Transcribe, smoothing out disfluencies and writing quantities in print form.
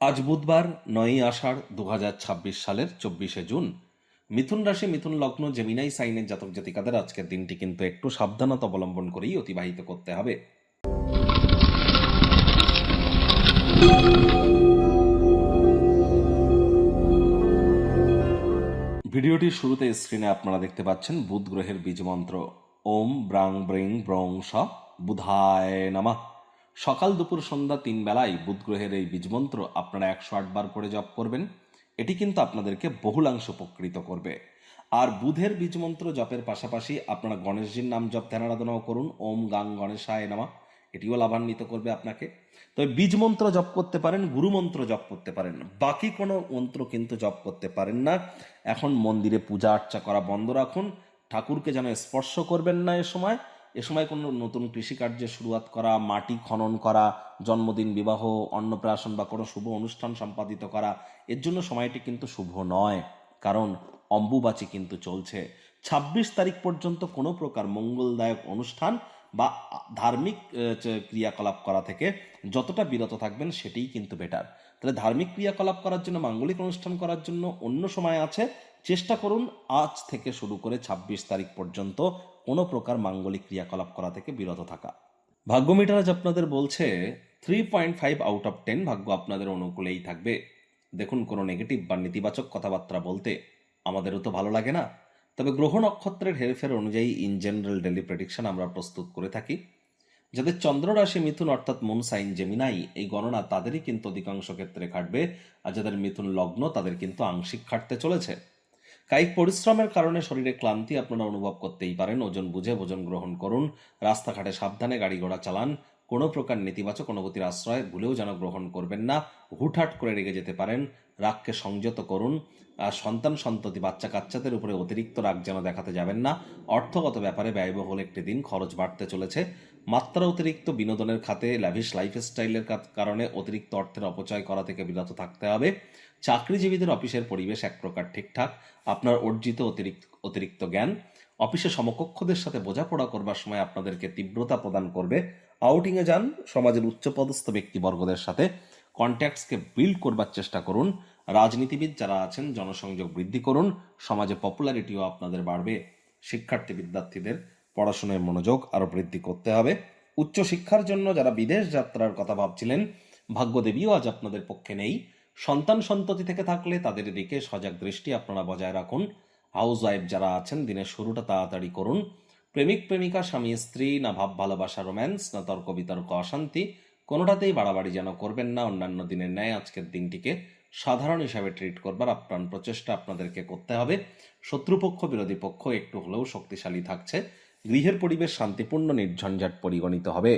আজ বুধবার 9ই আষাঢ় 2026 সালের 24শে জুন। মিথুন রাশি, মিথুন লগ্ন, জেমিনাই সাইনের জাতক জাতিকাদের আজকের দিনটি কিন্তু একটু সাবধানতা অবলম্বন করেই অতিবাহিত করতে হবে। ভিডিওটির শুরুতে স্ক্রিনে আপনারা দেখতে পাচ্ছেন বুধ গ্রহের বীজ মন্ত্র ওম ব্রাং ব্রিং ব্রং স বুধায় নামা। সকাল দুপুর সন্ধ্যা 3 বেলায় বুধ গ্রহের এই বীজমন্ত্র আপনারা 108 বার করে জপ করবেন। এটি কিন্তু আপনাদেরকে বহুলাংশ উপকৃত করবে। আর বুধের বীজমন্ত্র জপের পাশাপাশি আপনারা গণেশজির নাম জপ ধ্যান আরাধনাও করুন, ওম গাং গণেশায় নামা। এটিও লাভান্বিত করবে আপনাকে। তবে বীজ মন্ত্র জপ করতে পারেন, গুরু মন্ত্র জপ করতে পারেন, বাকি কোনো মন্ত্র কিন্তু জপ করতে পারেন না। এখন মন্দিরে পূজা আর্চা করা বন্ধ রাখুন। ঠাকুরকে যেন স্পর্শ করবেন না এ সময় কোনো নতুন কৃষিকার্যের শুরুয়াত করা, মাটি খনন করা, জন্মদিন, বিবাহ, অন্নপ্রাশন বা কোনো শুভ অনুষ্ঠান সম্পাদিত করা, এর জন্য সময়টি কিন্তু শুভ নয়। কারণ অম্বুবাচী কিন্তু চলছে। 26 তারিখ পর্যন্ত কোনো প্রকার মঙ্গলদায়ক অনুষ্ঠান বা ধার্মিক ক্রিয়াকলাপ করা থেকে যতটা বিরত থাকবেন সেটাই কিন্তু বেটার। তাহলে ধার্মিক ক্রিয়াকলাপ করার জন্য, মাঙ্গলিক অনুষ্ঠান করার জন্য অন্য সময় আছে। চেষ্টা করুন আজ থেকে শুরু করে 26 তারিখ পর্যন্ত কোনো প্রকার মাঙ্গলিক ক্রিয়াকলাপ করা থেকে বিরত থাকা। ভাগ্য মিটার আজ আপনাদের বলছে 3.5 আউট অফ 10 ভাগ্য আপনাদের অনুকূলেই থাকবে। দেখুন, কোনো নেগেটিভ বা নেতিবাচক কথাবার্তা বলতে আমাদেরও তো ভালো লাগে না। তবে গ্রহ নক্ষত্রের হেরফের অনুযায়ী ইন জেনারেল ডেলি প্রেডিকশন আমরা প্রস্তুত করে থাকি। যাদের চন্দ্র রাশি মিথুন অর্থাৎ মুন সাইন জেমিনাই, এই গণনা তাদেরই কিন্তু অধিকাংশ ক্ষেত্রে খাটবে। আর যাদের মিথুন লগ্ন তাদের কিন্তু আংশিক খাটতে চলেছে। কায়িক পরিশ্রমের কারণে শরীরে ক্লান্তি আপনারা অনুভব করতেই পারেন। ওজন বুঝে ভোজন গ্রহণ করুন। রাস্তাঘাটে সাবধানে গাড়ি ঘোড়া চালান। কোনো প্রকার নেতিবাচক অনুভূতির আশ্রয় ভুলেও যেন গ্রহণ করবেন না। হুটহাট করে রেগে যেতে পারেন। রাগকে সংযত করুন। আর সন্তান সন্ততি বাচ্চা কাচ্চাদের উপরে অতিরিক্ত রাগ যেন দেখাতে যাবেন না। অর্থগত ব্যাপারে ব্যয়বহুল একটি দিন, খরচ বাড়তে চলেছে। মাত্রা অতিরিক্ত বিনোদনের খাতে ল্যাভিশ লাইফস্টাইলের কারণে অতিরিক্ত অর্থের অপচয় করা থেকে বিরত থাকতে হবে। চাকরিজীবীদের অফিসের পরিবেশ এক প্রকার ঠিকঠাক। আপনার অর্জিত অতিরিক্ত জ্ঞান অফিসে সমকক্ষদের সাথে বোঝাপড়া করবার সময় আপনাদেরকে তীব্রতা প্রদান করবে। আউটিংয়ে যান, সমাজের উচ্চপদস্থ ব্যক্তিবর্গদের সাথে কন্ট্যাক্টসকে বিল্ড করবার চেষ্টা করুন। রাজনীতিবিদ যারা আছেন জনসংযোগ বৃদ্ধি করুন। সমাজে পপুলারিটিও আপনাদের বাড়বে। শিক্ষার্থী বিদ্যার্থীদের পড়াশোনায় মনোযোগ আরও বৃদ্ধি করতে হবে। উচ্চশিক্ষার জন্য যারা বিদেশ যাত্রার কথা ভাবছিলেন, ভাগ্যদেবীও আজ আপনাদের পক্ষে নেই। সন্তান সন্ততি থেকে থাকলে তাদের দিকে সজাগ দৃষ্টি আপনারা বজায় রাখুন। হাউস ওয়াইফ যারা আছেন দিনের শুরুটা তাড়াতাড়ি করুন। প্রেমিক প্রেমিকা, স্বামী স্ত্রী, না ভাব ভালোবাসা রোম্যান্স, না তর্ক বিতর্ক অশান্তি, কোনোটাতেই বাড়াবাড়ি যেন করবেন না। অন্যান্য দিনের ন্যায় আজকের দিনটিকে সাধারণ হিসাবে ট্রিট করবার আপ্রাণ প্রচেষ্টা আপনাদেরকে করতে হবে। শত্রুপক্ষ বিরোধী পক্ষ একটু হলেও শক্তিশালী থাকছে। গৃহের পরিবেশ শান্তিপূর্ণ নির্ঝঞ্ঝাট পরিগণিত হবে।